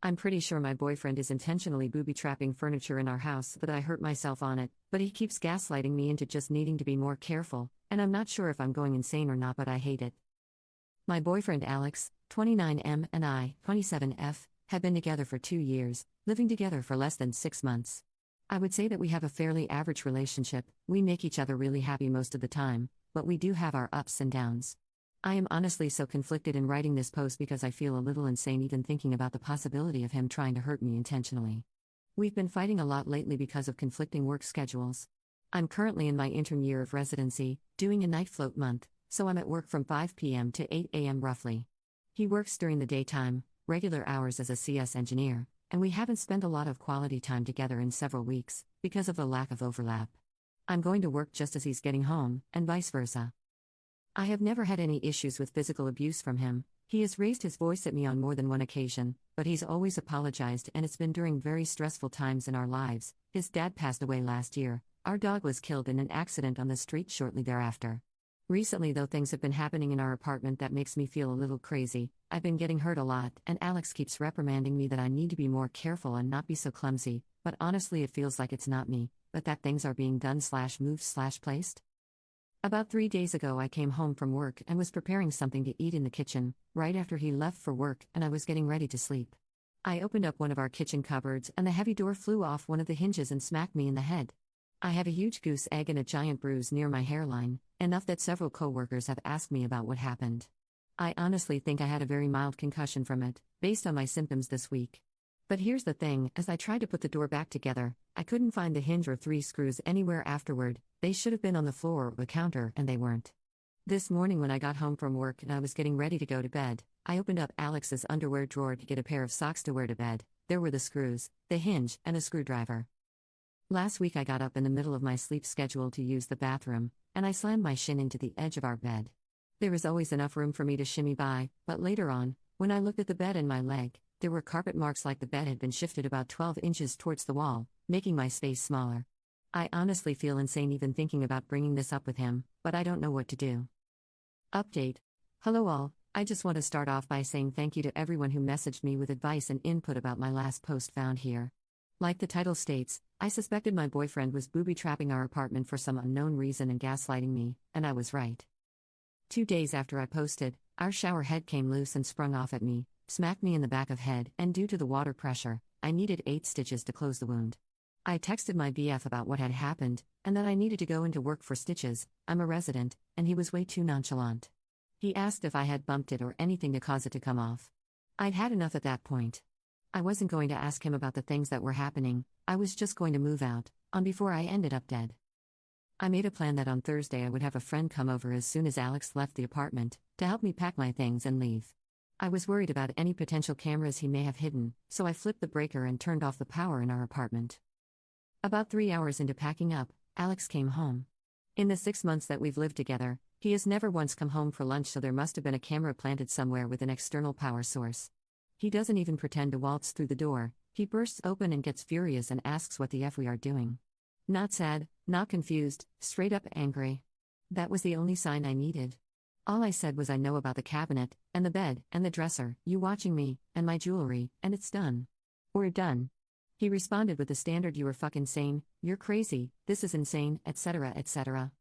I'm pretty sure my boyfriend is intentionally booby-trapping furniture in our house so that I hurt myself on it, but he keeps gaslighting me into just needing to be more careful, and I'm not sure if I'm going insane or not, but I hate it. My boyfriend Alex, 29M, and I, 27F, have been together for 2 years, living together for less than 6 months. I would say that we have a fairly average relationship. We make each other really happy most of the time, but we do have our ups and downs. I am honestly so conflicted in writing this post because I feel a little insane even thinking about the possibility of him trying to hurt me intentionally. We've been fighting a lot lately because of conflicting work schedules. I'm currently in my intern year of residency, doing a night float month, so I'm at work from 5 p.m. to 8 a.m. roughly. He works during the daytime, regular hours as a CS engineer, and we haven't spent a lot of quality time together in several weeks, because of the lack of overlap. I'm going to work just as he's getting home, and vice versa. I have never had any issues with physical abuse from him. He has raised his voice at me on more than one occasion, but he's always apologized, and it's been during very stressful times in our lives. His dad passed away last year. Our dog was killed in an accident on the street shortly thereafter. Recently, though, things have been happening in our apartment that makes me feel a little crazy. I've been getting hurt a lot, and Alex keeps reprimanding me that I need to be more careful and not be so clumsy, but honestly it feels like it's not me, but that things are being done/moved/placed. About 3 days ago I came home from work and was preparing something to eat in the kitchen, right after he left for work, and I was getting ready to sleep. I opened up one of our kitchen cupboards and the heavy door flew off one of the hinges and smacked me in the head. I have a huge goose egg and a giant bruise near my hairline, enough that several coworkers have asked me about what happened. I honestly think I had a very mild concussion from it, based on my symptoms this week. But here's the thing, as I tried to put the door back together, I couldn't find the hinge or 3 screws anywhere afterward. They should have been on the floor or the counter, and they weren't. This morning when I got home from work and I was getting ready to go to bed, I opened up Alex's underwear drawer to get a pair of socks to wear to bed. There were the screws, the hinge, and a screwdriver. Last week I got up in the middle of my sleep schedule to use the bathroom, and I slammed my shin into the edge of our bed. There was always enough room for me to shimmy by, but later on, when I looked at the bed and my leg, there were carpet marks like the bed had been shifted about 12 inches towards the wall, making my space smaller. I honestly feel insane even thinking about bringing this up with him, but I don't know what to do. Update. Hello all, I just want to start off by saying thank you to everyone who messaged me with advice and input about my last post found here. Like the title states, I suspected my boyfriend was booby-trapping our apartment for some unknown reason and gaslighting me, and I was right. 2 days after I posted, our shower head came loose and sprung off at me, smacked me in the back of head, and due to the water pressure, I needed 8 stitches to close the wound. I texted my BF about what had happened, and that I needed to go into work for stitches. I'm a resident, and he was way too nonchalant. He asked if I had bumped it or anything to cause it to come off. I'd had enough at that point. I wasn't going to ask him about the things that were happening, I was just going to move out, on before I ended up dead. I made a plan that on Thursday I would have a friend come over as soon as Alex left the apartment, to help me pack my things and leave. I was worried about any potential cameras he may have hidden, so I flipped the breaker and turned off the power in our apartment. About 3 hours into packing up, Alex came home. In the 6 months that we've lived together, he has never once come home for lunch, so there must have been a camera planted somewhere with an external power source. He doesn't even pretend to waltz through the door, he bursts open and gets furious and asks what the F we are doing. Not sad, not confused, straight up angry. That was the only sign I needed. All I said was I know about the cabinet, and the bed, and the dresser, you watching me, and my jewelry, and it's done. We're done. He responded with the standard "you were fucking sane, you're crazy, this is insane, etc. etc.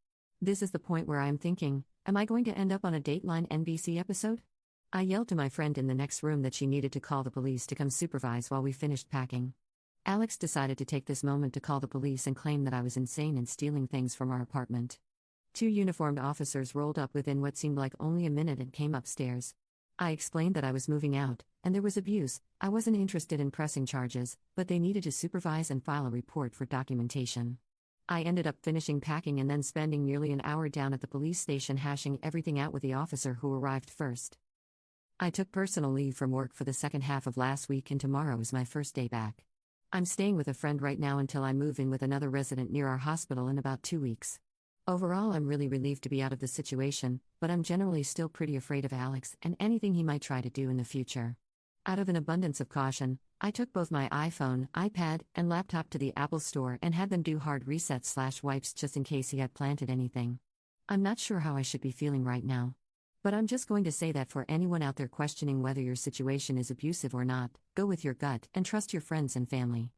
This is the point where I'm thinking, am I going to end up on a Dateline NBC episode? I yelled to my friend in the next room that she needed to call the police to come supervise while we finished packing. Alex decided to take this moment to call the police and claim that I was insane and stealing things from our apartment. 2 uniformed officers rolled up within what seemed like only a minute and came upstairs. I explained that I was moving out, and there was abuse. I wasn't interested in pressing charges, but they needed to supervise and file a report for documentation. I ended up finishing packing and then spending nearly an hour down at the police station hashing everything out with the officer who arrived first. I took personal leave from work for the second half of last week, and tomorrow is my first day back. I'm staying with a friend right now until I move in with another resident near our hospital in about 2 weeks. Overall, I'm really relieved to be out of the situation, but I'm generally still pretty afraid of Alex and anything he might try to do in the future. Out of an abundance of caution, I took both my iPhone, iPad, and laptop to the Apple Store and had them do hard resets/wipes just in case he had planted anything. I'm not sure how I should be feeling right now. But I'm just going to say that for anyone out there questioning whether your situation is abusive or not, go with your gut and trust your friends and family.